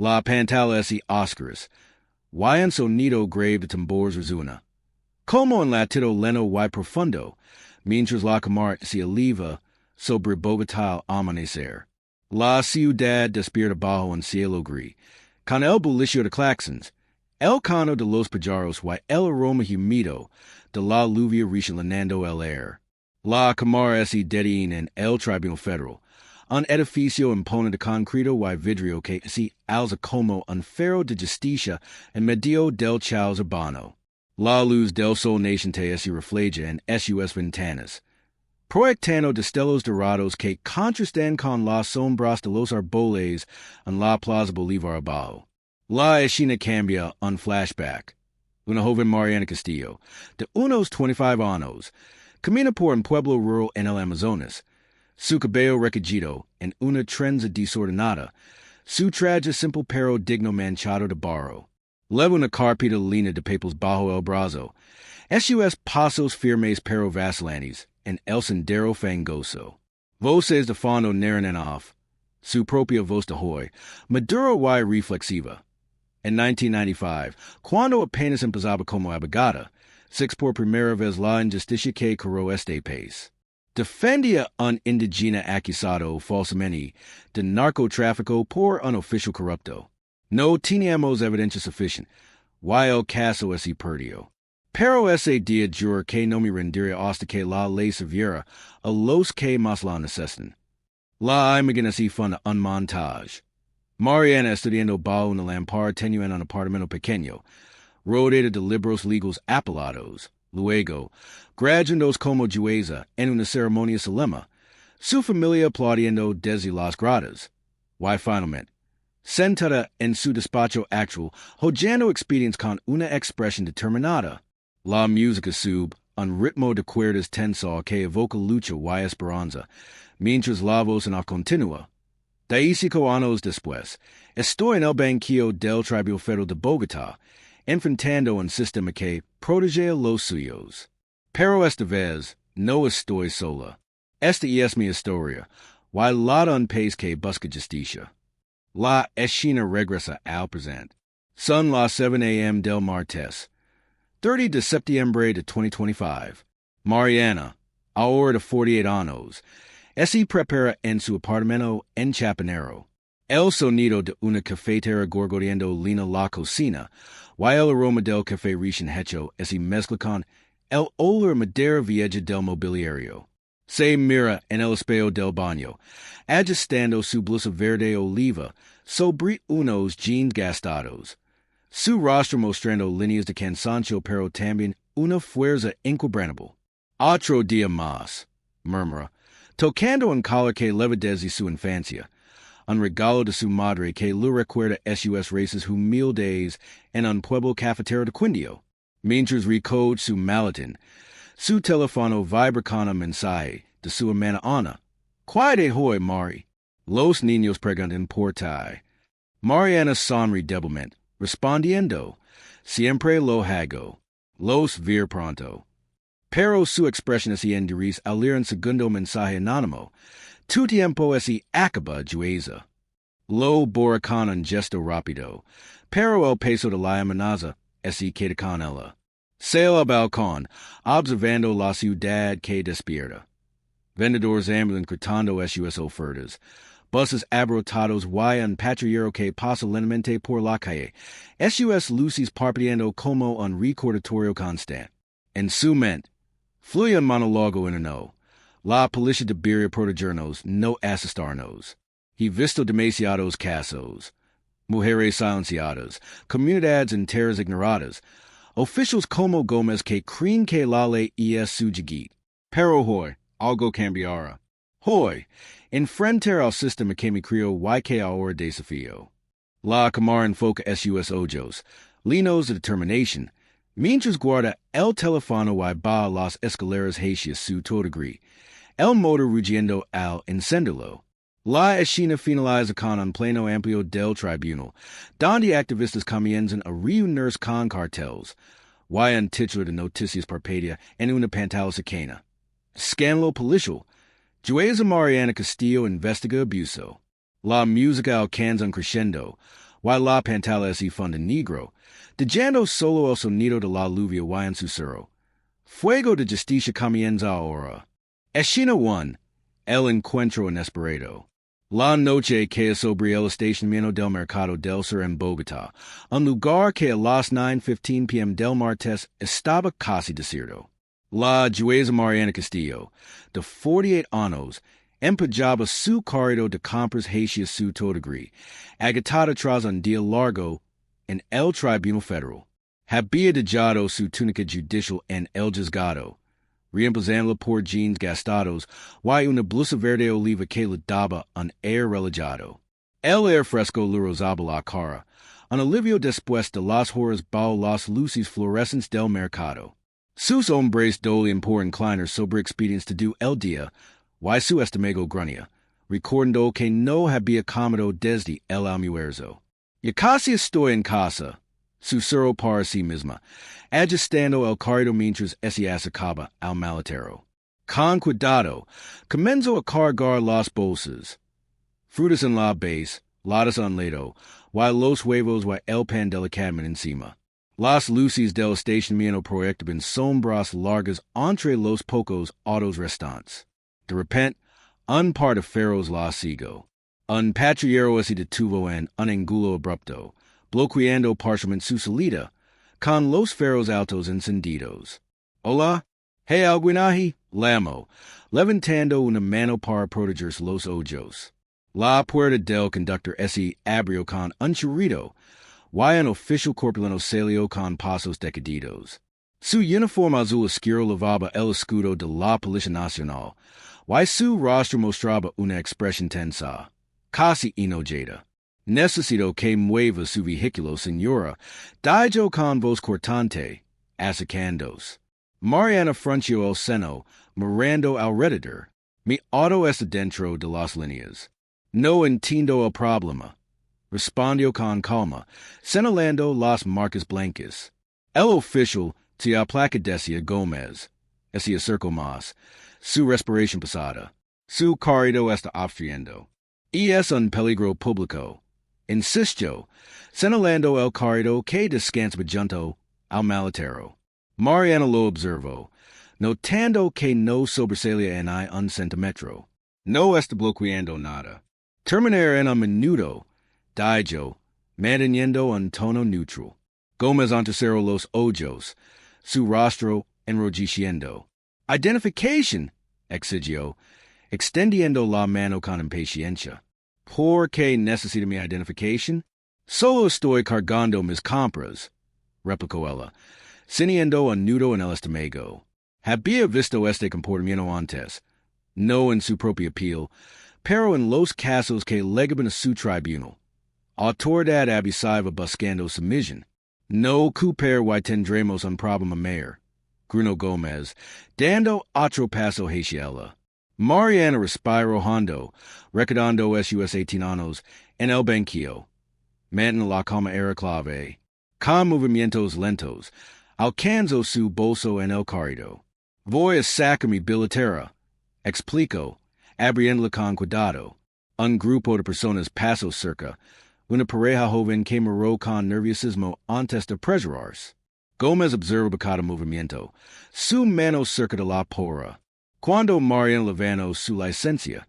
La Pantala y Oscaris. Guayan sonido grave de tambores resuna. Como en latido leno y profundo, mientras la cámara se eleva sobre Bogotá al amanecer. La ciudad despierta bajo un cielo gris, con el bullicio de claxons, el cano de los pajaros y el aroma humido de la lluvia rechelenando el aire. La cámara es dedicaida en el Tribunal Federal, un edificio imponente de concreto y vidrio que se alza como un faro de justicia en medio del caos urbano. La luz del sol naciente se refleja en sus ventanas, proyectando destellos dorados que contrastan con las sombras de los árboles en la Plaza Bolívar abajo. La escena cambia un flashback. Una joven Mariana Castillo, de unos 25 años, camina por un pueblo rural en el Amazonas. Su cabello recogido en una trenza desordenada, su traje simple pero digno manchado de barro. Leva una carpeta lina de papels bajo el brazo. Sus pasos firmes pero vacilantes en el sendero fangoso. Voces de fondo narran en off. Su propia voz de hoy, madura y reflexiva. En 1995, cuando apenas empezaba como abogada, se por primera vez la injusticia que corrió este país. Defendía un indígena acusado falsamente de narcotráfico por un oficial corrupto. No teníamos evidencia suficiente, y el caso se perdió. Pero ese día juro que no me rendiría hasta que la ley sirviera a los que más la necesitan. La imagen así fue un montaje. Mariana estudiando bajo una lámpara tenue en un apartamento pequeño, rodeada de libros legales apelados. Luego, graduando como jueza en una ceremonia solemne, su familia aplaudiendo desde las gradas. Y finalmente, sentada en su despacho actual, hollando expedientes con una expresión determinada. La música sube, un ritmo de cuerdas tenso que evoca lucha y esperanza, mientras la voz en off continúa. 15 años después, estoy en el banquillo del Tribunal Federal de Bogotá, enfrentando un sistema que protege a los suyos. Pero esta vez, no estoy sola. Esta es mi historia, y la de un país que busca justicia. La escena regresa al presente. Son las 7 a.m. del martes, 30 de septiembre de 2025. Mariana, ahora de 48 años, se prepara en su apartamento en Chapinero. El sonido de una cafetera gorgoreando llena la cocina, y el aroma del café recién hecho se mezcla con el olor madera vieja del mobiliario. Se mira en el espejo del baño, ajustando su blusa verde oliva sobre unos jeans gastados. Su rostro mostrando líneas de cansancio pero también una fuerza inquebrantable. Otro día más, murmura, tocando un collar que leva desde su infancia, un regalo de su madre que le recuerda sus raíces humildes en un pueblo cafetero de Quindio. Mientras recoge su maletín, su teléfono vibra con un mensaje de su hermana Ana. ¿Cuál de hoy, Mari? Los niños preguntan por ti. Mariana sonríe débilmente, respondiendo, siempre lo hago. Los ver pronto. Pero su expresión se endurece al leer un segundo mensaje anónimo. Tu tiempo se acaba, jueza. Lo borra con un gesto rápido, pero el peso de la amenaza se queda con ella. Sale al balcón, observando la ciudad que despierta. Vendedores ambulan gritando sus ofertas. Buses abarrotados y un patrullero que pasa lentamente por la calle. Sus luces parpadeando como un recordatorio constante. En su mente, fluye un monólogo interno. La policía debería protegernos, no asustarnos. He visto demasiados casos. Mujeres silenciadas, comunidades enteras ignoradas, oficios como Gómez que creen que la ley es su jiguit. Pero hoy, algo cambiará. Hoy, enfrentar al sistema que me crió y que ahora desafío. La cámara enfoca sus ojos, linos de determinación, mientras guarda el teléfono y baja las escaleras hacia su torregrí, el motor rugiendo al encenderlo. La escena finaliza con un pleno amplio del tribunal, donde activistas comienzan a reunirse con carteles, y un título de noticias parpadea en una pantalla cercana. Escándalo policial. Jueza Mariana Castillo investiga abuso. La música alcanza un crescendo, y la pantalla y funda negro, dejando solo el sonido de la lluvia y en susurro. Fuego de justicia comienza ahora. Escena 1. El encuentro inesperado. La noche cae sobre el estacionamiento del Mercado del Sur en Bogotá, un lugar que a las 9:15 p.m. del martes estaba casi desierto. La jueza Mariana Castillo, de 48 años, empujaba su carrito de compras hacia su todegri, agitada tras un día largo en el Tribunal Federal. Había dejado su túnica judicial en el juzgado, reemplazándola por jeans gastados y una blusa verde oliva que le daba un air relajado. El air fresco le rozaba la cara, un alivio después de las horas bajo las luces fluorescentes del mercado. Sus hombres dolían por inclinar sobre expedientes de el día, y su estómago gruñía, recordando que no había comido desde el almuerzo. Ya casi estoy en casa, susurró para sí misma, ajustando el carrito mientras se acercaba al maletero. Con cuidado, comenzó a cargar las bolsas. Frutas en la base, latas en lado, y los huevos y el pan delicadamente encima. Las luces del estacionamiento proyectaban sombras largas entre los pocos autos restantes. De repente, un par de faros la siguió. Un patrullero se detuvo en un ángulo abrupto, bloqueando parcialmente su salida, con los faros altos encendidos. Hola, hey alguien llamó, levantando una mano para proteger los ojos. La puerta del conductor se abrió con un chirrido, y un oficial corpulento salió con pasos decadidos. Su uniforme azul oscuro lavaba el escudo de la Policía Nacional, y su rostro mostraba una expresión tensa, casi enojada. Necesito que mueva su vehículo, señora, dijo con voz cortante, acercándose. Mariana frunció el seno, mirando alrededor. Mi auto está dentro de las líneas. No entiendo el problema, respondió con calma, señalando las marcas blancas. El oficial se aplacadecia Gómez. Se acercó más, su respiración pesada. Su carrito está obstruyendo. Y es un peligro público. Insistió, señalando el carrito que descansaba junto al maletero. Mariana lo observó, notando que no sobresalía en un centímetro. No está bloqueando nada. Terminar en un minuto, dijo, manteniendo un tono neutral. Gómez entrecerró los ojos, su rostro enrojeciendo. Identification, exigió, extendiendo la mano con impaciencia. ¿Por qué necesita mi identificación? Solo estoy cargando mis compras, replicó ella, sintiendo un nudo en el estómago. Había visto este comportamiento antes, no en su propia piel, pero en los casos que legaban a su tribunal. Autoridad abusiva buscando sumisión. No culpar y tendremos un problema mayor, grunó Gómez, dando otro paso hacia ella. Mariana respiró hondo, recordando sus 18 años en el banquillo. Mantiene la calma era clave. Con movimientos lentos, alcanzó su bolso en el carrito. Voy a sacar mi billetera, explicó, abriéndola con cuidado. Un grupo de personas pasó cerca. Una pareja joven que miró con nerviosismo antes de prepararse. Gómez observó cada movimiento, su mano cerca de la pora. Cuando Mariana levantó su licencia,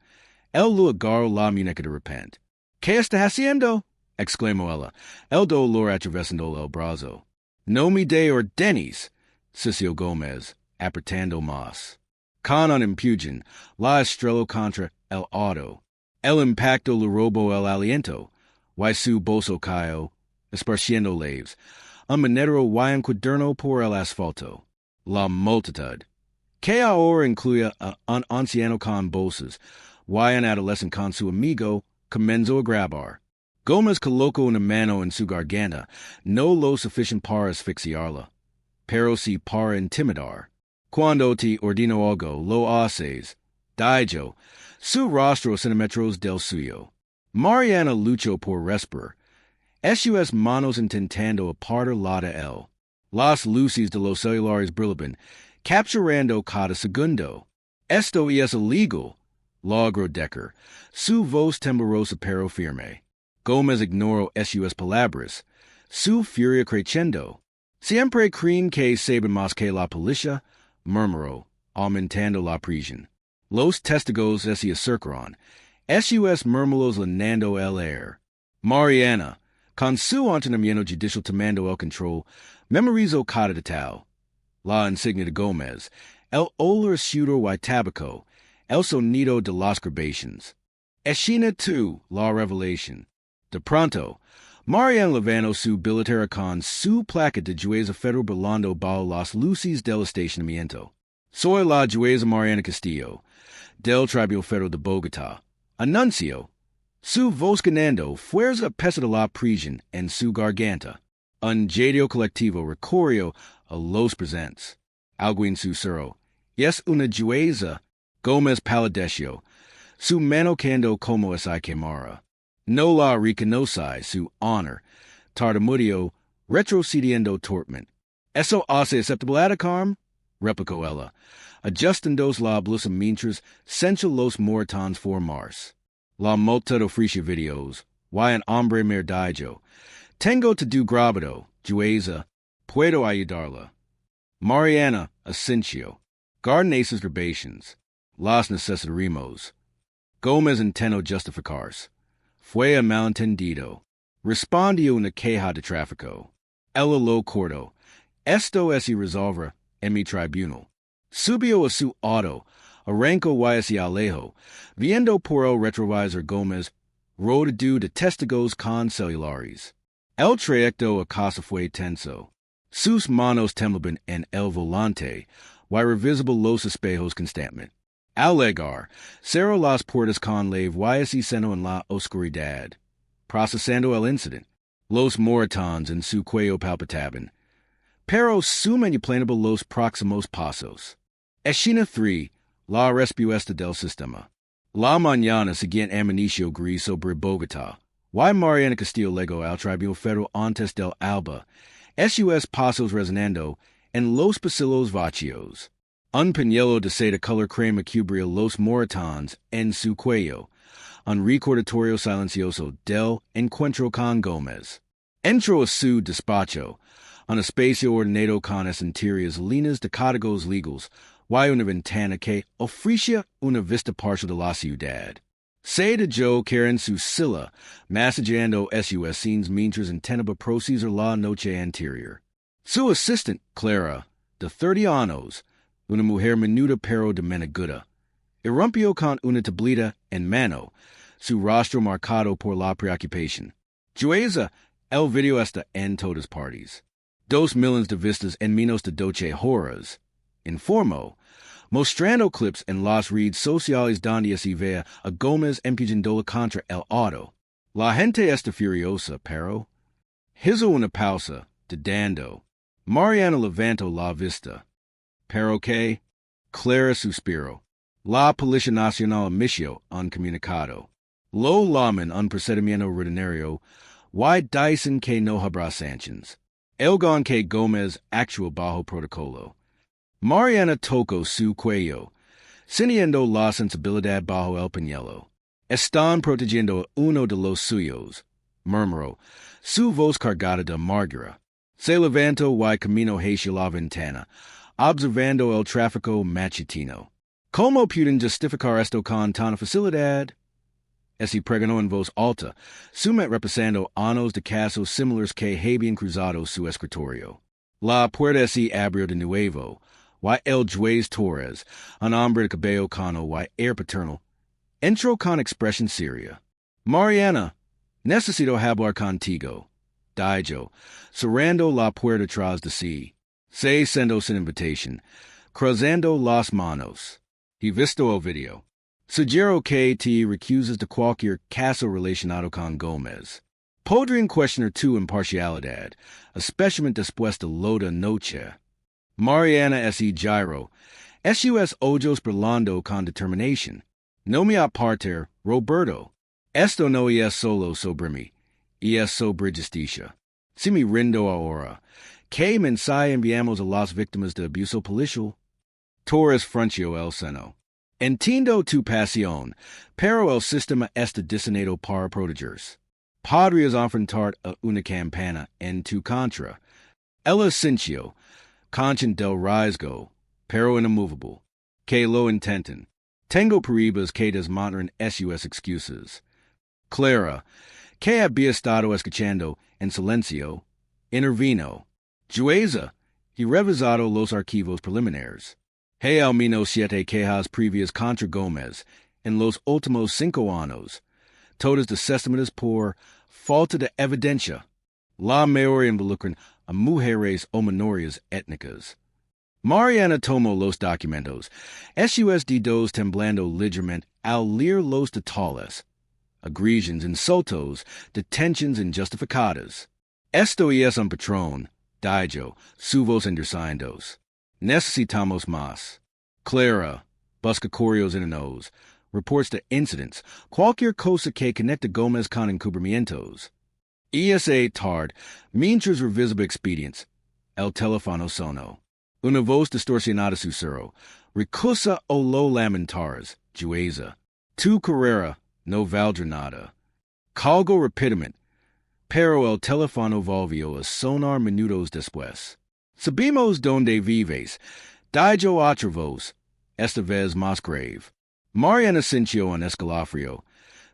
él le agarró la muñeca de repente. ¿Qué está haciendo? Exclamó ella, el dolor atravesando el brazo. No me dé órdenes, sisió Gómez, apretando más. Con un empujón, la estrelló contra el auto. El impacto le robó el aliento, y su bolso cayó, esparciendo leaves, un monedero y un cuaderno por el asfalto. La multitud, que ahora incluía a un anciano con bolsas, y un adolescente con su amigo, comenzó a grabar. Gómez colocó una mano en su garganta, no lo suficiente para asfixiarla, pero sí para intimidar. Cuando te ordeno algo, lo haces, dijo, su rostro a centímetros del suyo. Mariana luchó por respirar, sus manos intentando apartar la de él. Las luces de los celulares brillaban, capturando cada segundo. Esto es ilegal, logró Decker, su voz temblorosa pero firme. Gomez ignoro sus palabras, su furia crescendo. Siempre creen que saben más que la policía, murmuró, aumentando la presión. Los testigos se acercaron. Sus murmuros llenando el aire. Mariana, con su entrenamiento judicial tomando el control, memorizó cada detalle. La insignia de Gomez, el olor sudo y tabaco, el sonido de las grabaciones. Escena 2, la revelación. De pronto, Mariana levantó su billetera con su placa de jueza federal volando bajo las luces del estacionamiento. Soy la jueza Mariana Castillo, del Tribunal Federal de Bogotá. Anuncio. Su voz ganando fuerza pesa de la prisión en su garganta. Un jadio colectivo recorrió a los presentes. Alguien susurró. Es una jueza. Gomez palideció. Su mano cando como esa quemara. No la reconoce su honor. Tartamudeó, retrocediendo torpmente. ¿Eso hace aceptable a Carm? Replicó ella, ajustando la blusa mientras sencha los mortons formarse. La multa ofrece videos. Y un hombre me dijo. Tengo to do grabado, jueza. Puedo ayudarla. Mariana, asencio. Guarden esas grabaciones. Las necesitaremos. Gomez intentó justificarse. Fue un malentendido. Respondió una queja de tráfico. Ella lo cortó. Esto es irresolver en mi tribunal. Subió a su auto. Arrancó y hacia alejo. Viendo por el retrovisor Gomez, rodeado de testigos con celulares. El trayecto a casa fue tenso. Sus manos temblaban en el volante, y revisable los espejos constantemente. Al llegar, cerró las puertas con la y seno en la oscuridad. Procesando el incidente, los moratones en su cuello palpitaban. Pero sumainiplanable los próximos pasos. Escena 3, la respuesta del sistema. La mañana siguiente amaneció gris sobre Bogotá. Y Mariana Castillo llegó al Tribunal Federal antes del alba. Sus pasos resonando en los pasillos vacíos. Un pañuelo de seda color crema cubría los moratones en su cuello. Un recordatorio silencioso del encuentro con Gomez. Entró a su despacho, un espacio ordenado con interiores líneas de códigos legales, y una ventana que ofrecía una vista parcial de la ciudad. Se dejó caer en su silla, massageando sus scenes mientras intentaba procesar la noche anterior. Su assistant, Clara, de 30 años, una mujer menuda pero de menaguda, irrumpió con una tablita en mano, su rostro marcado por la preocupación. Jueza, el video está en todas partes. 2 millones de vistas en menos de 12 horas. Informó, mostrando clips en las redes sociales donde se ve a Gomez empujándola contra el auto. La gente está furiosa, pero hizo una pausa, dudando. Mariana levantó la vista. ¿Pero qué? Clara suspiró. La Policía Nacional emitió un comunicado. Lo llaman un procedimiento rutinario y dicen que no habrá sanciones. Elgon que Gomez actuó bajo protocolo. Mariana tocó su cuello, sintiendo la sensibilidad bajo el pañuelo. Están protegiendo a uno de los suyos, murmuró, su voz cargada de amargura. Se levantó y caminó hacia la ventana, observando el tráfico matutino. ¿Cómo pueden justificar esto con tanta facilidad? Pregonó en voz alta, sumet repasando años de casos similares que habían cruzado su escritorio. La puerta se abrió de nuevo, y el juez Torres, un hombre de cabello cano y air paternal, entró con expresión seria. Mariana, necesito hablar contigo, dijo, cerrando la puerta tras de sí. Se sentó sin invitación, cruzando las manos. He visto el video. Sugiero que te recusas de cualquier caso relacionado con Gomez. Podrían cuestionar tu imparcialidad, especialmente después de lo de anoche. Mariana S. Gyro, sus ojos brillando con determinación. No me apartar, Roberto. Esto no es solo sobre mí, es sobre justicia. Si me rindo ahora, ¿qué mensaje enviamos a las víctimas de abuso policial? Torres frunció el seno. Entiendo tu pasión, pero el sistema está diseñado para protegerse. Podrias enfrentar a una campana en tu contra. El Ascencio, conscient del riesgo, pero inmovable. Que lo intenten. Tengo peribas que desmontan sus excuses. Clara, que había estado escuchando en silencio, intervino. Jueza, he revisado los archivos preliminares. He al menos 7 quejas previas contra Gómez en los últimos 5 años, todas desestimadas por falta de evidencia. La mayoría involucran a mujeres o minorías étnicas. Mariana tomó los documentos, sus temblando ligeramente al leer los detalles. Agresions, insultos, detentions injustificadas. Esto es un patrón, dijo, subos enderezando. Necesitamos más. Clara, busca correos inanos, reports de incidents, cualquier cosa que conecte Gómez con encubrimientos. ESA tard, mientras revisaba expedients. El teléfono sonó. Una voz distorsionada susurró. Recusa o lo lamentares, Jueza. Tu carrera no valdrá nada. Colgo rápidamente, pero el teléfono volvió a sonar minutos después. Sabemos donde vives, dijo otra voz, esta vez más grave. Mariana sintió un escalofrío,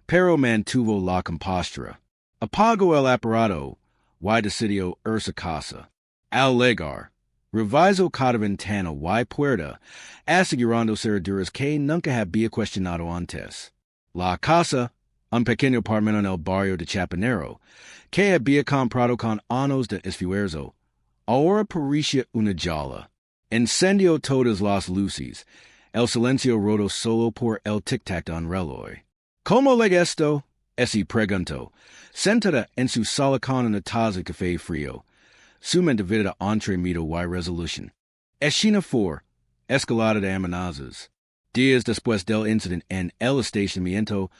pero mantuvo la compostura. Apagó el aparato, y decidió irse a casa. Al llegar, revisó cada ventana y puerta, asegurando cerraduras que nunca había cuestionado antes. La casa, un pequeño apartamento en el barrio de Chapinero, que había comprado con años de esfuerzo, ahora parecía una jaula. Encendió todas las luces. El silencio rodó solo por el tic-tac de un reloj. ¿Cómo le esto? Esi preguntó, sentada en su sala con una taza de café frío. Su mente vida entre mito y resolución. Escena 4. Escalada de amenazas. Días después del incidente en el estacionamiento,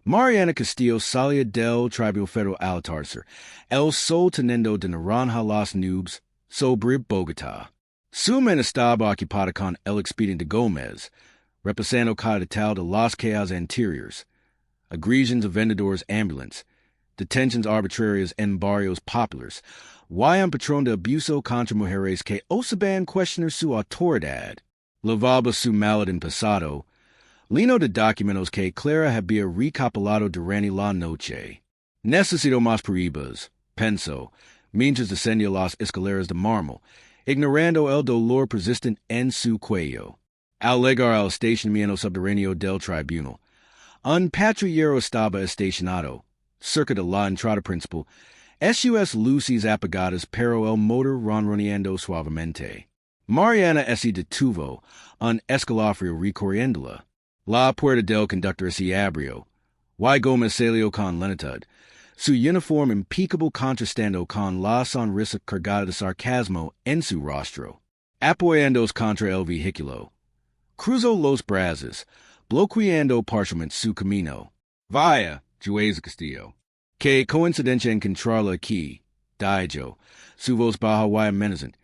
Mariana Castillo salía del Tribunal Federal al atardecer, el sol teniendo de naranja las nubes sobre Bogotá. Su mente estaba ocupada con el expediente de Gómez, repasando cada detalle de las quejas anteriores, agresions of vendedores ambulantes, detentions arbitrarias en barrios populares, y un patrón de abuso contra mujeres que osaban cuestionar su autoridad. Lavaba su maleta en pasado, lino de documentos que Clara había recopilado durante la noche. Necesito más peribas, pensó, mientras descendía las escaleras de mármol, ignorando el dolor persistente en su cuello. Al llegar al estacionamiento subterráneo del tribunal, un patrullero estaba estacionado, cerca de la entrada principal, sus luces apagadas pero el motor ronroneando suavemente. Mariana se detuvo, un escalofrío recorriéndola. La puerta del conductor se abrió. Y Gómez salió con lentitud, su uniforme impecable contrastando con la sonrisa cargada de sarcasmo en su rostro. Apoyándose contra el vehículo, cruzó los brazos, bloqueando parcialmente su camino. Vaya, Jueza Castillo. Que coincidencia encontrarla aquí, dijo, su voz baja y amenazante,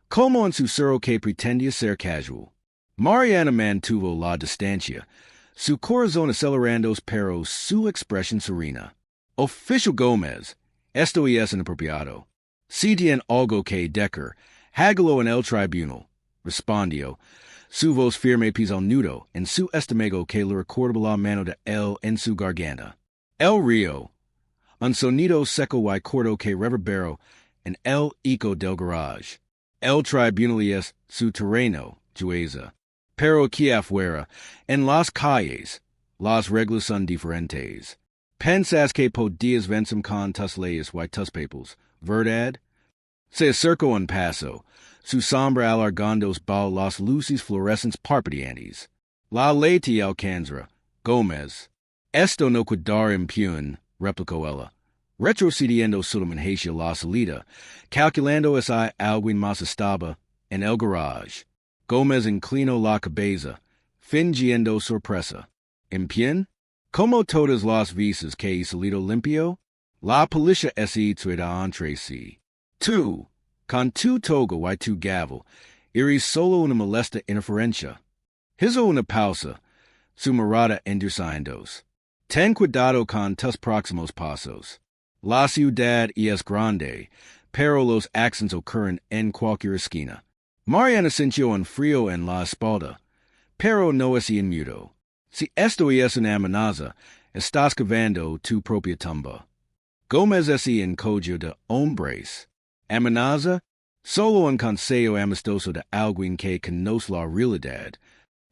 como un susurro que pretendía ser casual. Mariana mantuvo la distancia, su corazón acelerándose pero su expresión serena. Oficial Gómez, esto es inapropiado. Si tiene algo que decir, hágalo en el tribunal, respondió, su voz firme pisa el nudo en su estómago que le recordaba la mano de él en su garganta. El río, un sonido seco y corto que reverberó en el eco del garage. El tribunal es su terreno, Jueza. Pero aquí afuera, en las calles, las reglas son diferentes. Pensas que podías vencer con tus leyes y tus papers, ¿verdad? Se acercó un paso, su sombra alargándose bajo las luces fluorescentes parpadeantes. La ley te alcanzará, Gómez. Esto no quedará impune, replicó ella, retrocediendo solamente hacia la salida, calculando si alguien más estaba en el garage. Gómez inclinó la cabeza, fingiendo sorpresa. ¿Impune? Como todas las veces que he salido limpio, la policía se traerá entre sí. Tú, con tu toga y tu gavel, eres solo una molesta interferencia. Hizo una pausa, su mirada endurecándose. Ten cuidado con tus próximos pasos. La ciudad es grande, pero los accidentes ocurren en cualquier esquina. Mariana sintió un frío en la espalda, pero no es inmuto. Si esto es una amenaza, estás cavando tu propia tumba. Gómez es en collo de hombres. Amenaza, solo un consejo amistoso de alguien que conoce la realidad.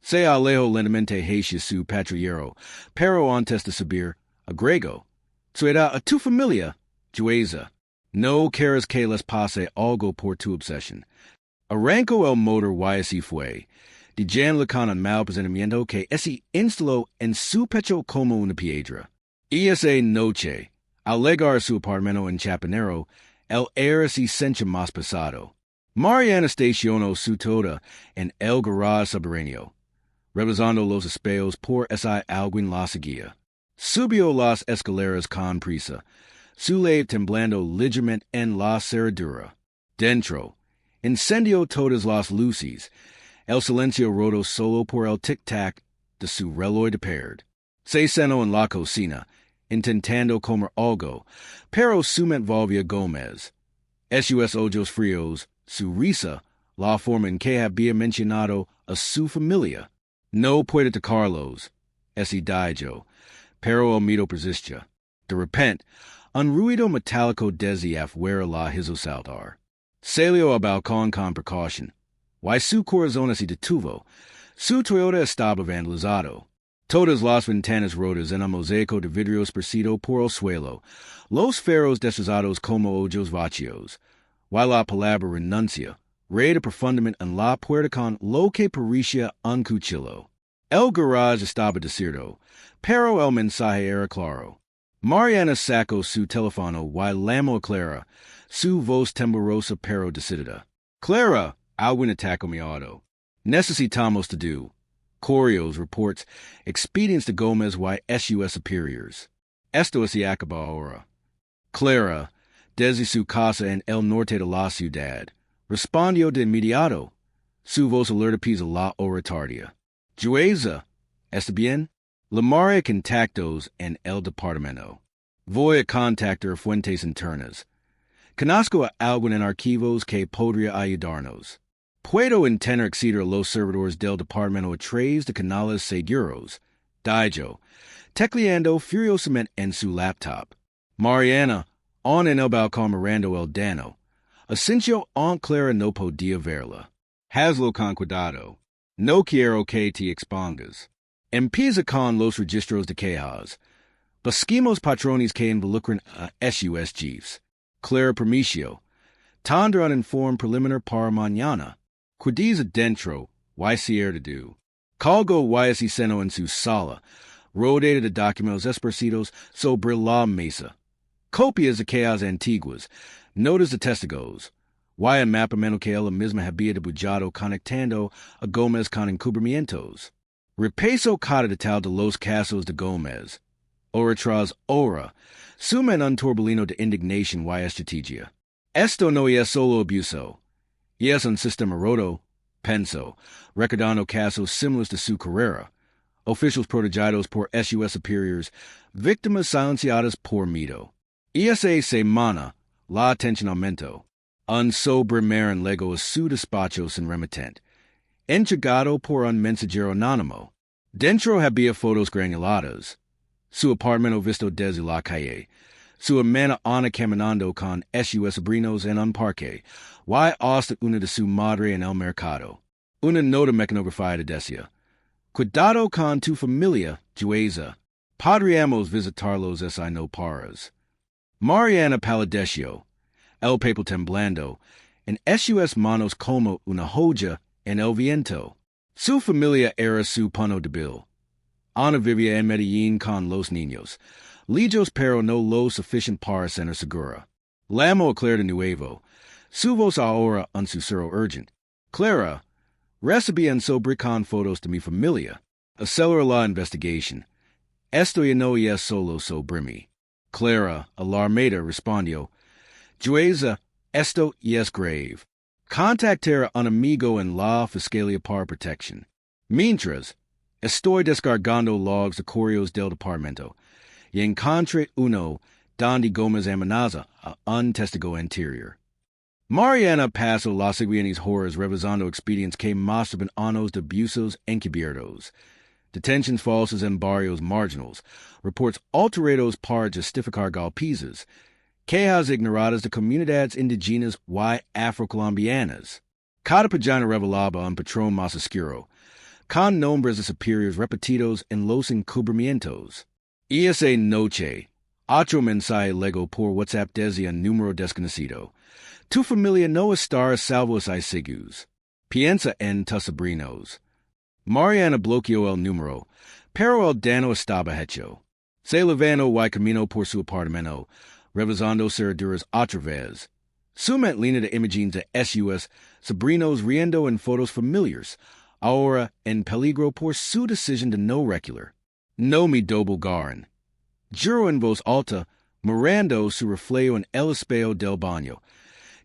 Se alejo lentamente hacia su patrullero, pero antes de subir, agrego. Suena a tu familia, Juicio. No quieres que les pase algo por tu obsesión. Arrancó el motor y así fue, diciéndole con un mal presentimiento que se instaló en su pecho como una piedra. Y esa noche, al llegar a su apartamento en Chapinero, el aire se sentía más pesado. Mariana estacionó su toda en el garage subterráneo, revisando los espejos por si alguien la seguía. Subió las escaleras con prisa, su leve temblando ligeramente en la cerradura. Dentro, encendió todas las luces, el silencio roto solo por el tic-tac de su reloj de pared. Se sentó en la cocina, intentando comer algo, pero su mente volvía Gómez. Sus ojos fríos, su risa, la forma en que había mencionado a su familia. No puede tocarlos, ese dijo, pero el miedo persistía. De repente, un ruido metálico desde afuera la hizo saltar. Salió al balcón con precaución. Y su corazón se detuvo. Su Toyota estaba vandalizado. Todas las ventanas rotas en un mosaico de vidrio esparcido por el suelo, los faros destrozados como ojos vacíos. Y la palabra renuncia, reída profundamente en la puerta con lo que parecía un cuchillo. El garage estaba desierto, pero el mensaje era claro. Mariana sacó su teléfono y llamó a Clara, su voz temblorosa pero decidida. Clara, alguien atacó mi auto. Necesitamos to do. Correos reports expedients de Gómez y sus superiors. Esto se acaba ahora. Clara, desde su casa en el norte de la ciudad, respondió de inmediato. Su voz alerta pisa la hora tardía. Juicio, ¿está bien? Llamaré contactos en el departamento. Voy a contactar fuentes internas. Conozco a alguien en archivos que podría ayudarnos. Puedo intentar acceder a los servidores del departamento a través de canales seguros. Dijo, tecleando furiosamente en su laptop. Mariana, aún en el balcón mirando el dano, asintió aunque Clara no podía verla. Hazlo con cuidado. No quiero que te expongas. Empieza con los registros de quejas. Busquemos patrones que involucren a sus chiefs. Clara permiso. Tendrá un informe preliminar para mañana. Cuidiza dentro, y cierra de do. Colgo y seno en su sala, rodeada de documentos esparcidos sobre la mesa. Copias de quejas antiguas, notas de testigos, y un mapamento que ella misma había dibujado conectando a Gómez con encubrimientos. Repaso cada detalle de los casos de Gómez. Hora tras hora, suma en un torbellino de indignación y estrategia. Esto no es solo abuso. Y es un sistema roto, pensó, recordando casos similares de su carrera. Oficials protegidos por sus superiors, víctimas silenciadas por miedo. Y esa semana, la atención aumentó. Un sobremarino llegó a su despacho sin remitente, entregado por un mensajero anónimo. Dentro había fotos granuladas. Su apartamento visto desde la calle. Su hermana Ana caminando con sus sobrinos en un parque, y hasta una de su madre en el mercado. Una nota mecanografiada decía, cuidado con tu familia, Juicio. Podríamos visitarlos si no paras. Mariana palideció, el papel temblando, en sus manos como una joya en el viento. Su familia era su punto débil. Ana vivía en Medellín con los niños, lejos pero no lo suficiente para ser segura. Llamó a Clara de nuevo, su voz ahora un susurro urgente. Clara, recibí en sobre con fotos de mi familia. Aceleró la investigación. Esto ya no es solo sobre mí. Clara, alarmada, respondió, Juicio, esto es grave. Contactar a un amigo en la Fiscalía para protección. Mientras, estoy descargando logs de correos del departamento y encontré uno Dondi Gomez Amenaza, a un testigo anterior. Mariana paso las siguientes horas revisando expedientes que mostraban años de abusos encubiertos, detentions falsas en barrios marginals, reports alterados para justificar golpizas, quejas ignoradas de comunidades indígenas y afrocolombianas. Cada pagina revelaba un patrón más oscuro, con nombres de superiores repetidos en los encubrimientos. Esa noche, otro mensaje llegó por WhatsApp desde un número desconocido. Tu familia no estará salvos y seguros. Piensa en tus sobrinos. Mariana bloqueó el número, pero el daño estaba hecho. Se levantó y caminó por su apartamento, revisando cerraduras otra vez. Su línea de imágenes de sus sobrinos riendo en fotos familiares, ahora en peligro por su decisión de no recular. No me doblegaron. Juró en voz alta, mirando su reflejo en el espejo del baño,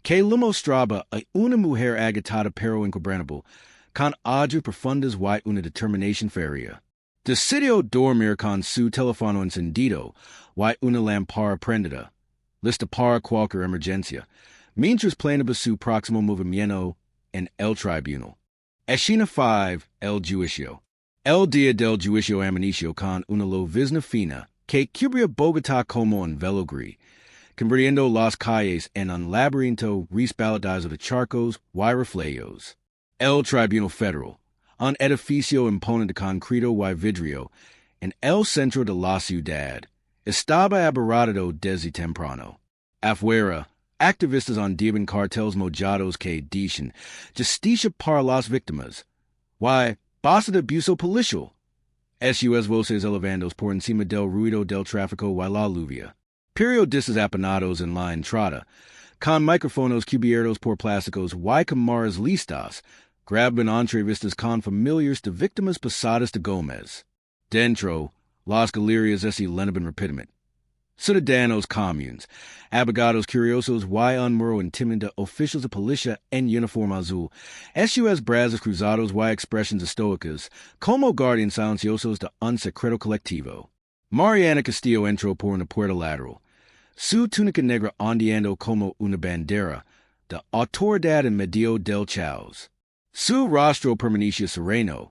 que le mostraba a una mujer agitada pero inquebrantable, con ojos profundos y una determinación férrea. Decidió dormir con su teléfono encendido y una lámpara prendida, lista para cualquier emergencia, mientras planeaba su próximo movimiento en el tribunal. Escena 5, el juicio. El día del juicio amaneció con una llovizna fina que cubría Bogotá como un velo gris, convirtiendo las calles en un laberinto resbaladizado de charcos y reflejos. El Tribunal Federal, un edificio imponente de concreto y vidrio, en el centro de la ciudad, estaba abarrotado desde temprano. Afuera, activistas ondeaban carteles mojados que decían Justicia para las víctimas. Why, basta de abuso policial. Sus voces elevados por encima del ruido del tráfico y la lluvia. Periodistas apanados en la entrada, con micrófonos cubiertos por plásticos y cámaras listas, graban entrevistas con familiares de víctimas pasadas de Gómez. Dentro, las galerías se llenaban rápidamente. Ciudadanos comunes, abogados curiosos y un muro intimidante oficiales de policía en uniforme azul, sus brazos cruzados y expresiones estoicas, como guardianes silenciosos de un secreto colectivo. Mariana Castillo entró por una puerta lateral, su túnica negra ondeando como una bandera de autoridad en medio del caos. Su rostro permanecía sereno,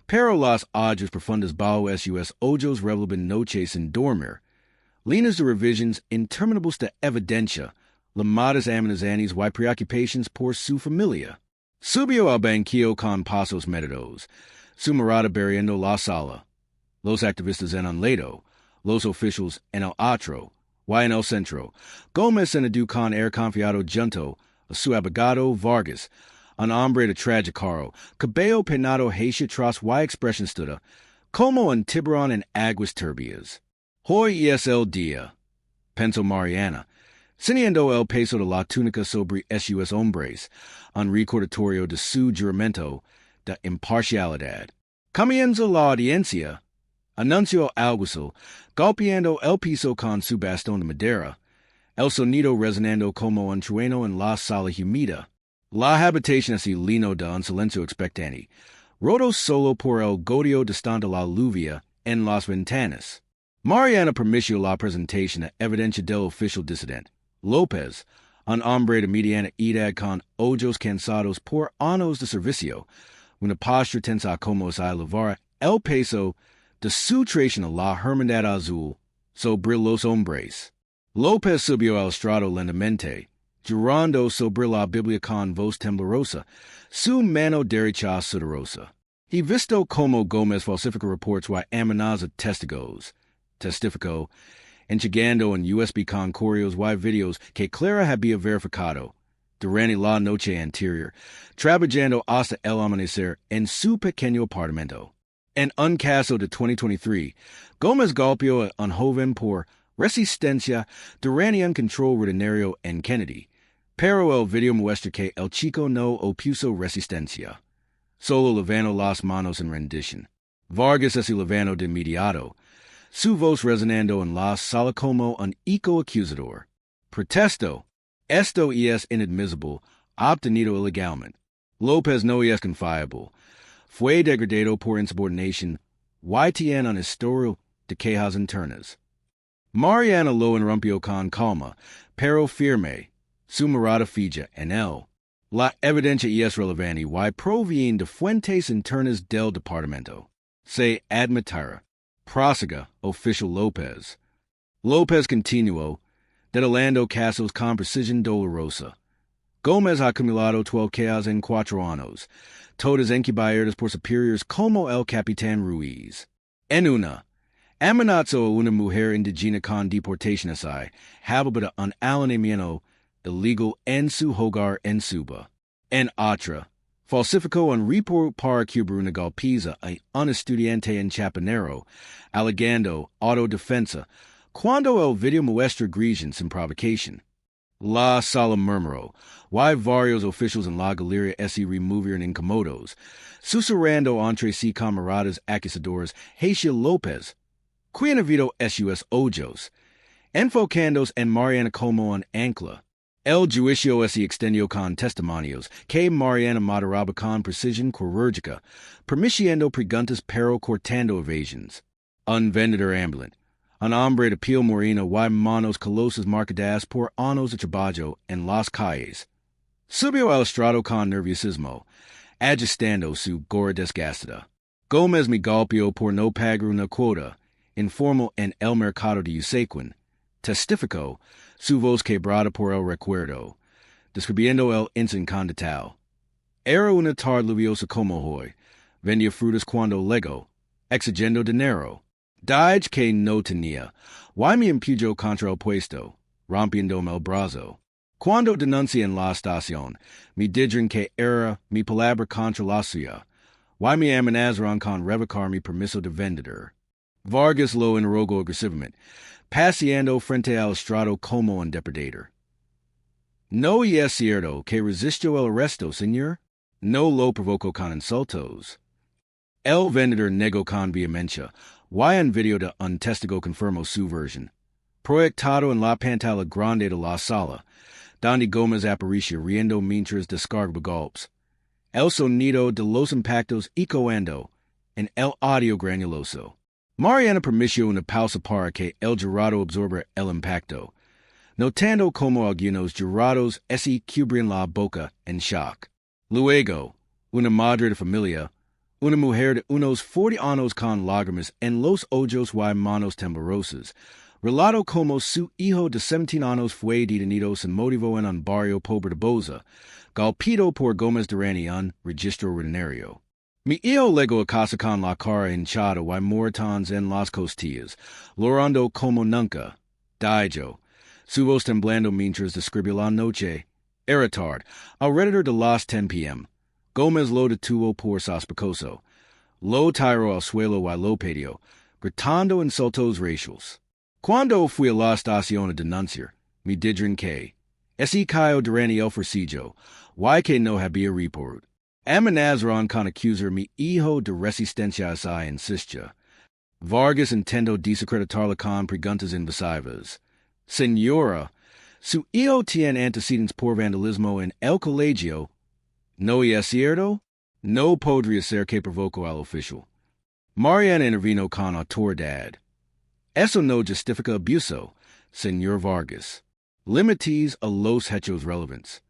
pero los ojos profundos bajo sus ojos revelaban noches sin dormir, líneas de revisions interminables de evidencia, llamadas amenazantes y preocupaciones por su familia. Subió al banquillo con pasos medidos, su mirada barriendo la sala. Los activistas en un lado, los oficiales en el otro, y en el centro. Gómez senadó con air confiado junto a su abogado Vargas, un hombre de tragicaro, cabello peinado hacia atrás y expresión studa, como un tiburón en aguas turbias. Hoy es el día, pensó Mariana, ciñendo el peso de la túnica sobre sus hombres, un recordatorio de su juramento de imparcialidad. Comienza la audiencia, anunció el alguacil, golpeando el piso con su bastón de madera, el sonido resonando como un trueno en la sala humida. La habitación se llenó de un silencio expectante, roto solo por el goteo distante la lluvia en las ventanas. Mariana permitió la presentación de evidencia del oficial disidente, López, un hombre de mediana edad con ojos cansados por años de servicio, una postura tensa como si elevara el peso de su traición a la hermandad azul sobre los hombres. López subió al estrado lentamente, llorando sobre la Biblia con voz temblorosa, su mano derecha sudorosa. He visto como Gómez falsifica reports y amenaza testigos. Testificó, enchegando en USB con correos y videos que Clara había verificado durante la noche anterior, trabajando hasta el amanecer en su pequeño apartamento. En un caso de 2023, Gómez golpeó a un joven por resistencia durante un control rutinario en Kennedy, pero el video muestra que el chico no opuso resistencia. Solo levantó las manos en rendición. Vargas se levantó de inmediato, su voz resonando en la sala como un eco acusador. Protesto. Esto es inadmisible, obtenido ilegalmente. López no es confiable. Fue degradado por insubordinación y tiene un historial de quejas internas. Mariana lo irrumpio con calma, pero firme, su mirada fija en él. La evidencia es relevante y proviene de fuentes internas del departamento. Se admitira. Prosiga, oficial López. López continuó, detalando casos con precisión dolorosa. Gómez ha acumulado 12 casos en 4 años, todas encubridas por superiores como el capitán Ruiz. En una, amenazó a una mujer indígena con deportación así, habida un allanamiento illegal en su hogar en Suba. En otra, falsificó un report para cubrir una golpiza a un estudiante en Chapinero, alegando autodefensa, cuando el video muestra agresiones sin provocación. La Sala murmuró, why varios oficials en la galería se removieron incomodos, susurrando entre sí camaradas acusadores Haitiel López, quien habido sus ojos, enfocándose en Mariana como en ancla. El juicio se extendió con testimonios que Mariana moderaba con precisión quirúrgica, permitiendo preguntas pero cortando evasions. Un vendedor ambulant, un hombre de piel morena y manos colosas marcadas por años de trabajo en las calles. Subió al estrado con nerviosismo, ajustando su gorra desgastada. Gómez me golpeó por no pagar una cuota, informal en el mercado de Usaquén. Testificó, su voz quebrada por el recuerdo, describiendo el incidente con detalle. Era una tarde lluviosa como hoy, vendía frutas cuando legó, exigiendo dinero. Dije que no tenía, y me impuyó contra el puesto, rompiéndome el brazo. Cuando denuncié en la estación, me dijeron que era mi palabra contra la suya, y me amenazaron con revocar mi permiso de vendedor. Vargas lo interrogó agresivamente, paseando frente al estrado como un depredador. ¿No es cierto que resistió el arresto, señor? No lo provocó con insultos. El vendedor negó con vehemencia, y en video de un testigo confirmó su versión. Proyectado en la pantalla grande de la sala, donde Gómez aparecía riendo mientras descargaba golpes. El sonido de los impactos ecoando en el audio granuloso. Mariana permitió una pausa para que el jurado absorba el impacto, notando como algunos jurados se cubrían la boca en shock. Luego, una madre de familia, una mujer de unos 40 años con lágrimas en los ojos y manos temblorosas, relató como su hijo de 17 años fue detenido sin motivo en un barrio pobre de Boza, golpeado por Gómez Durán en un registro rutinario. Mi hijo llegó a casa con la cara hinchada y moretones en las costillas, llorando como nunca. Dijo, su voz temblando mientras describió la noche. Era tarde, alrededor de las 10 p.m. Gómez lo detuvo por sospechoso. Lo tiró al suelo y lo pedió, gritando insultos raciales. Cuando fui a la estación a denunciar, me dijeron que ese cayó durante el forcillo, y que no había report. Amenazaron con acusar mi hijo de resistencia a insistia. Vargas intentó desacreditarla con preguntas invasivas. Señora, su hijo tiene antecedentes por vandalismo en el colegio. ¿No es cierto? No podría ser que provocó al oficial. Mariana intervino con autoridad. Eso no justifica abuso, señor Vargas. Limites a los hechos relevantes.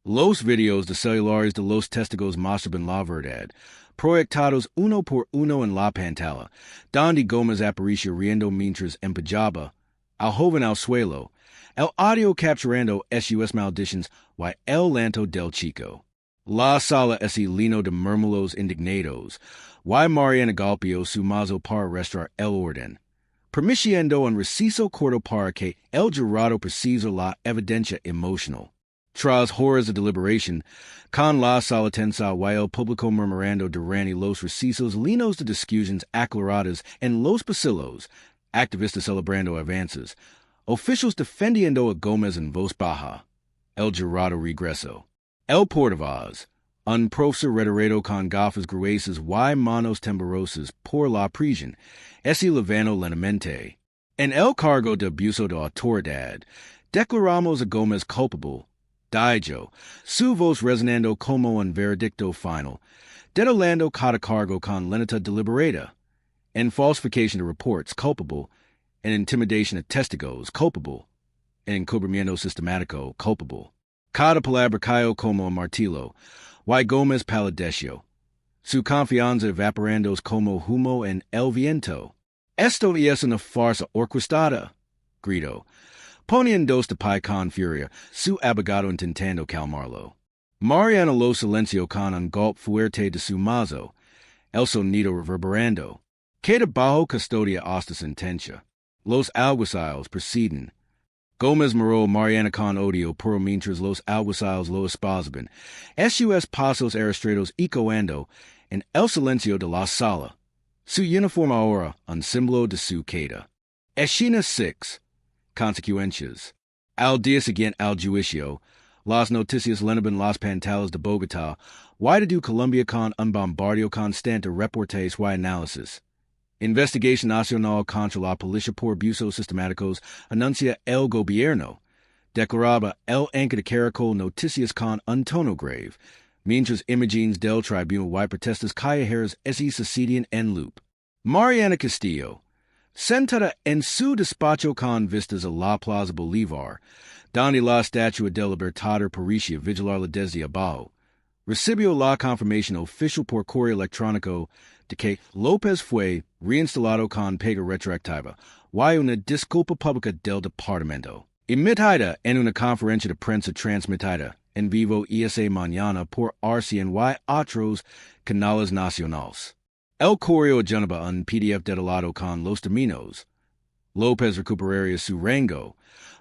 Los videos de celulares de los testigos muestran la verdad, proyectados uno por uno en la pantalla, donde Gómez aparecía riendo mientras empujaba al joven al suelo, el audio capturando sus maldiciones y el llanto del chico. La sala es lleno de murmullos indignados, y Mariana golpeó su mazo para restaurar el orden, permitiendo un receso corto para que el jurado precise la evidencia emocional. Tras horas de deliberación, con la sala tensa y el público murmurando durante los recesos llenos de discusiones aclaradas en los pasillos, activistas celebrando avances, oficials defendiendo a Gómez en voz baja, el jurado regresó. El portavoz, un profesor retirado con gafas gruesas y manos temblorosas por la prisión, se levantó lentamente. En el cargo de abuso de autoridad, declaramos a Gómez culpable. Dijo, su voz resonando como un veredicto final, detalando cada cargo con lentitud deliberada. En falsification de reports, culpable. and intimidation of testigos, culpable, and encubrimiento sistematico, culpable. Cada palabra cayo como martillo, y Gómez palideció. Su confianza evaporandos como humo en el viento. Esto es una farsa orquestada, gritó, poniendo de pie con furia, su abogado intentando calmarlo. Mariana lo silenció con un golpe fuerte de su mazo, el sonido reverberando. Queda bajo custodia hasta sentencia. Los alguaciles proceden. Gómez miró Mariana con odio, pero mientras los alguaciles lo esposaban, sus pasos arrastrados ecoando en el silencio de la sala. Su uniforme ahora un símbolo de su queda. Escena 6. Consecuencias. Al día siguiente al juicio, las noticias llenaban las pantallas de Bogotá, y de Colombia con un bombardeo constante de reportes y análisis. Investigación Nacional contra la Policía por abusos sistemáticos anuncia el gobierno. Declaraba el anchor de Caracol noticias con un tono grave, mientras imágenes del tribunal y protestas callejeras se sucedían en loop. Mariana Castillo, sentada en su despacho con vistas a la Plaza Bolívar, donde la estatua del Libertador parecía vigilarla desde abajo, recibió la confirmación oficial por correo electrónico de que López fue reinstalado con pega retroactiva y una disculpa pública del departamento. Emitida en una conferencia de prensa transmitida en vivo esa mañana por RCN y otros canales nacionales. El correo llenaba un PDF detallado con los términos. López recuperaría su rango,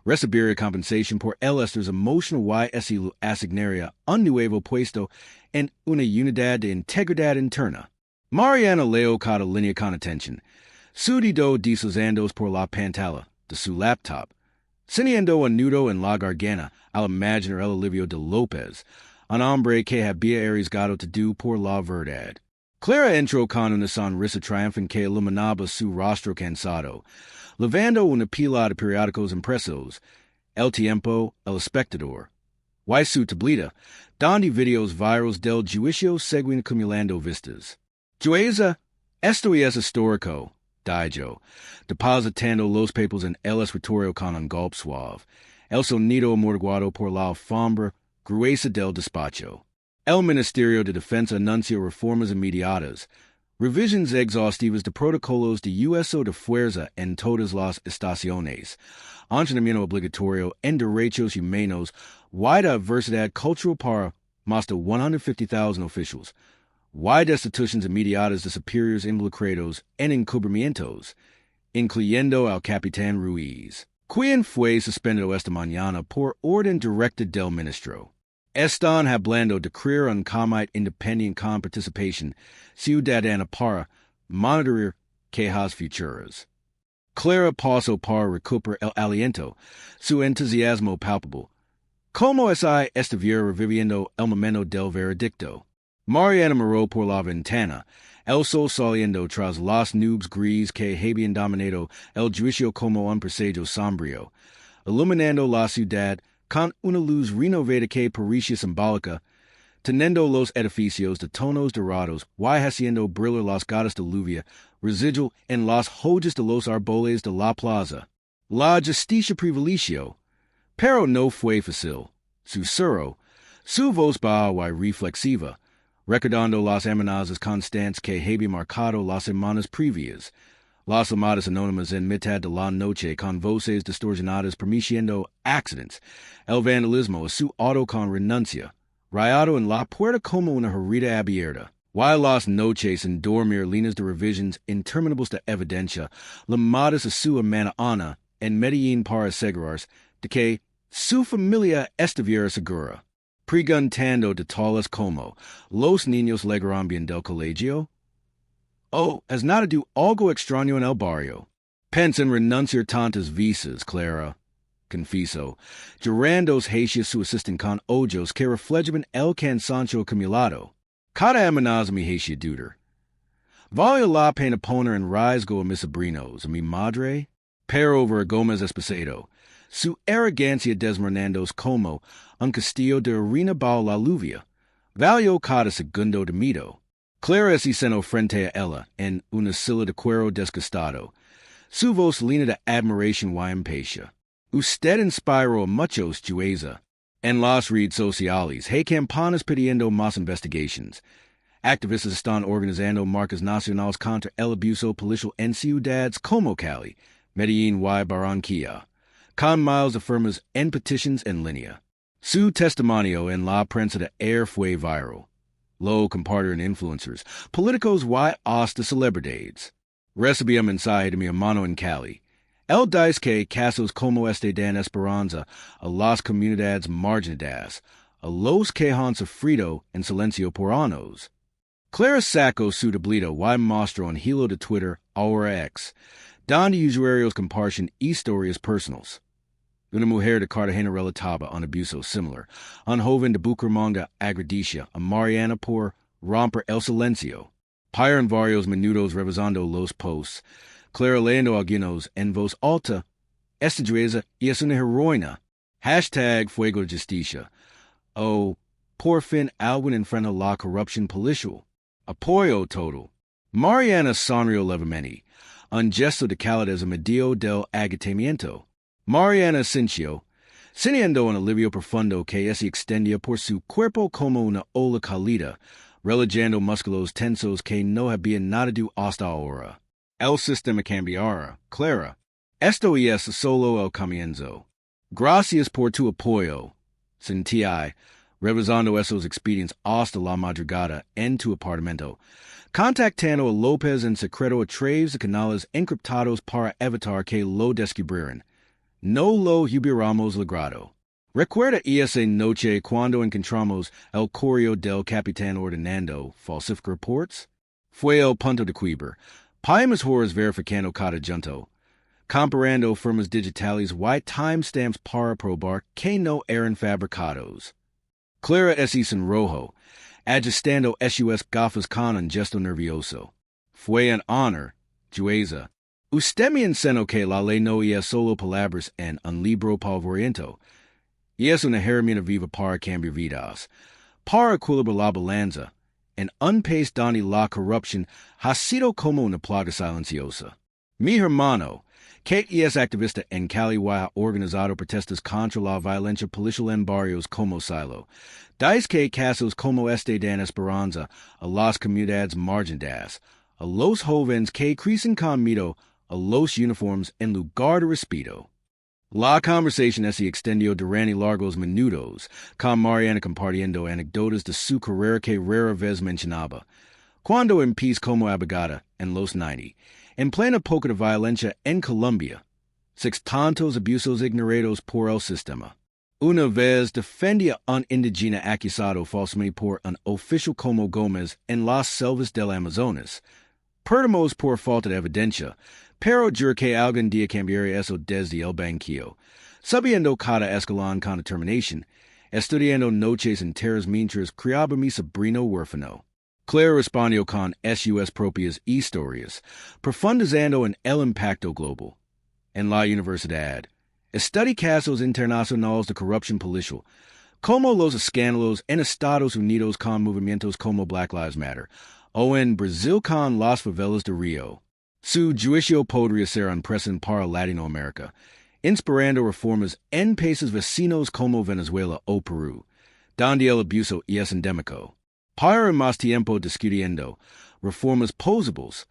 recibiría compensación por el estrés emocional y se le asignaría un nuevo puesto en una unidad de integridad interna. Mariana leo cada línea con atención, sudido deslizando por la pantalla de su laptop, sintiendo un nudo en la garganta al imaginar el alivio de López, un hombre que había arriesgado todo por la verdad. Clara entró con una sonrisa triunfante que iluminaba su rostro cansado, levando una pila de periódicos impresos, El Tiempo, El Espectador, y su tablita, donde videos virales del juicio seguían acumulando vistas. Jueza, esto es histórico, dijo, depositando los papeles en el escritorio con un golpe suave, el sonido amortiguado por la alfombra gruesa del despacho. El Ministerio de Defensa anuncia reformas inmediatas, revisiones exhaustivas de protocolos de uso de fuerza en todas las estaciones, entrenamiento obligatorio en derechos humanos, y diversidad cultural para más de 150,000 oficiales, y destituciones inmediatas de superiores involucrados en encubrimientos, incluyendo al capitán Ruiz, quien fue suspendido esta mañana por orden directa del ministro. Están hablando de crear un comité independiente con participación ciudadana para monitorear quejas futuras. Clara pasó para recuperar el aliento, su entusiasmo palpable. ¿Cómo estuviera reviviendo el momento del veredicto? Mariana miró por la ventana, el sol saliendo tras las nubes gris que habían dominado el juicio como un presagio sombrío, iluminando la ciudad con una luz renovada que parecía simbólica, teniendo los edificios de tonos dorados y haciendo brillar las gotas de lluvia residual en las hojas de los árboles de la plaza. La justicia prevaleció, pero no fue fácil. Susurró, su voz baja y reflexiva, recordando las amenazas constantes que había marcado las semanas previas, las llamadas anónimas en mitad de la noche con voces distorsionadas permitiendo accidentes, el vandalismo a su auto con renuncia, rayado en la puerta como una herida abierta, y las noches sin dormir líneas de revisiones interminables de evidencia, llamadas a su hermana Ana en Medellín para asegurarse de que su familia estuviera segura. Preguntando de tales como, ¿los niños llegarán bien del colegio? ¿O has notado algo extraño en el barrio? Pensa en renunciar tantas veces, Clara, confesó, llorando hacia su asistente con ojos que reflejaban el cansancio acumulado. Cada amenaza me hacía dudar. ¿Vale la pena poner en riesgo a mis sobrinos, a mi madre? Pero over Gómez Esposado, su arrogancia desmoronando como un castillo de arena bajo la lluvia, valió cada segundo de miedo. Clara se sentó frente a ella en una silla de cuero desgastado, Su vos línea de admiración y empatia. Usted inspiró a muchos jueza. En las redes sociales, hay campanas pidiendo más investigations. Activistas están organizando marchas nacionales contra el abuso policial en ciudades como Cali, Medellín y Barranquilla, con miles de firmas en petitions en línea. Su testimonio en la prensa de ayer fue viral. Lo compartieron influencers, políticos y hasta celebridades. Recibí un mensaje de mi hermano en Cali. Él dice que casos como este dan esperanza a las comunidades marginadas, a los que han sufrido en silencio por años. Clara sacó su tablito y mostró un hilo de Twitter, ahora X, donde usuarios comparten historias personales. Una mujer de Cartagena relataba un abuso similar. Un joven de Bucaramanga agradecía a Mariana por romper el silencio. Paran varios minutos revisando los posts, Clara leyendo algunos en voz alta. Esta jueza es una heroína. Hashtag Fuego de Justicia. O, por fin alguien enfrenta la corrupción policial. Apoyo total. Mariana sonrió levemente, un gesto de calidez en medio del agotamiento. Mariana sintió un alivio profundo que se extendía por su cuerpo como una ola cálida, relajando músculos tensos que no habían nadado hasta ahora. El sistema cambiará, Clara. Esto es solo el comienzo. Gracias por tu apoyo. Sentí, revisando esos expedientes hasta la madrugada en tu apartamento, contactando a López en secreto a través de canales encriptados para evitar que lo descubrieran. No lo hubiéramos logrado. Recuerda esa noche cuando encontramos el correo del capitán ordenando falsificar reports? Fue el punto de quiebre. Paimos horas verificando cada junto, comparando firmas digitales y timestamps para probar que no eran fabricados. Clara S. en rojo, ajustando sus gafas con un gesto nervioso. Fue un honor, jueza. Usted me enseñó que la ley no es solo palabras en un libro polvoriento. Es una herramienta viva para cambiar vidas, para equilibrar la balanza, en un país donde la corrupción ha sido como una plaga silenciosa. Mi hermano, que es activista en Cali y ha organizado protestas contra la violencia policial en barrios como Silo, dice que casos como este dan esperanza a las comunidades marginadas, a los jóvenes que crecen con miedo a los uniformes en lugar de respeto. La conversación se extendió durante largos minutos, con Mariana compartiendo anécdotas de su carrera que rara vez mencionaba. Cuando empezó como abogada en los 90, en plena época de violencia en Colombia, tantos abusos ignorados por el sistema. Una vez defendía a un indígena acusado falsamente por un oficial como Gómez en las selvas del Amazonas. Perdimos por falta de evidencia, pero juro que algún día cambiaré eso desde el banquillo, sabiendo cada escalón con determinación, estudiando noches enteras mientras criaba mi sobrino huérfano. Clara respondió con sus propias historias, profundizando en el impacto global. En la universidad, estudié casos internacionales de corrupción policial, como los escándalos en Estados Unidos con movimientos como Black Lives Matter, o en Brasil con las favelas de Rio. Su juicio podría ser un precedente para Latinoamérica, inspirando reformas en países vecinos como Venezuela o Perú, donde el abuso es endémico. Para más tiempo discutiendo reformas posibles,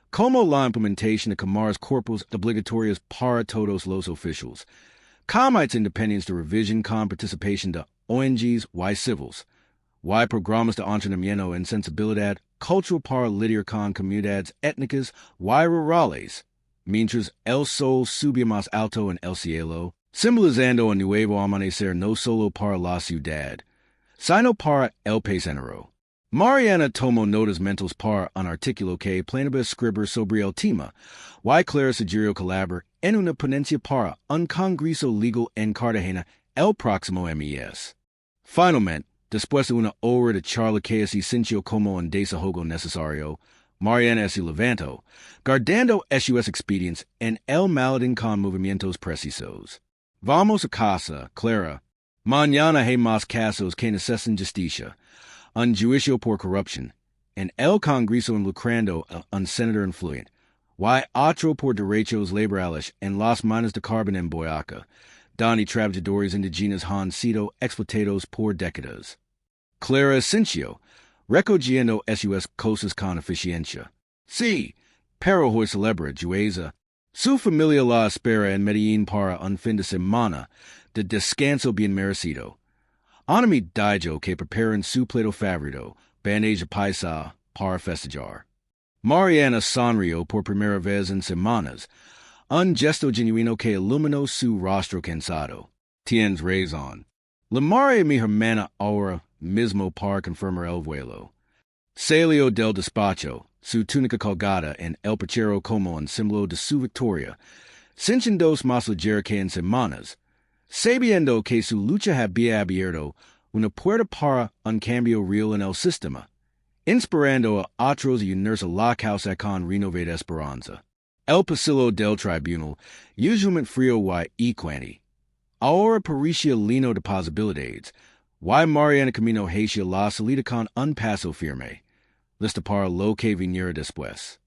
como la implementación de cámaras corpus obligatorias para todos los oficiales, comités independientes de revisión con participación de ONGs y civils, y programas de entrenamiento en sensibilidad cultural para lidiar con comunidades étnicas y rurales, mientras el sol subía más alto en el cielo, simbolizando un nuevo amanecer no solo para la ciudad, sino para el país entero. Mariana tomó notas mentales para un artículo que planeaba escribir sobre el tema, y Clara sugirió colaborar en una ponencia para un congreso legal en Cartagena el próximo mes. Finalmente, después de una hora de charla que se sintió como un desahogo necesario, Mariana se levantó, guardando sus expedientes en el maletín con movimientos precisos. Vamos a casa, Clara. Mañana hay más casos que necesitan justicia. Un juicio por corrupción, en el Congreso involucrando a un senador influyente, Why otro por derechos laborales en las manos de carbon en Boyaca, donde trabajadores indígenas han sido explotados por décadas. Clara Asensio, recogiendo esas cosas con eficiencia. Sí, pero hoy celebra Jueza. Su familia la espera en Medellín para un fin de semana de descanso bien merecido. Anami Daijo que preparan su plato favorito, bandeja paisa, para festejar. Mariana sonrió por primera vez en semanas, un gesto genuino que iluminó su rostro cansado. Tienes razón. Llamaré a mi hermana ahora mismo para confirmar el vuelo. Salió del despacho, su túnica colgada en el perchero como un símbolo de su victoria, sintiéndose más ligera que en semanas, sabiendo que su lucha había abierto una puerta para un cambio real en el sistema, inspirando a otros a unirse a la causa con renovada esperanza. El pasillo del tribunal, usualmente frío y equante, ahora parecía lleno de posibilidades, Mariana camino hacia la salida con un paso firme, lista para lo que viniera después.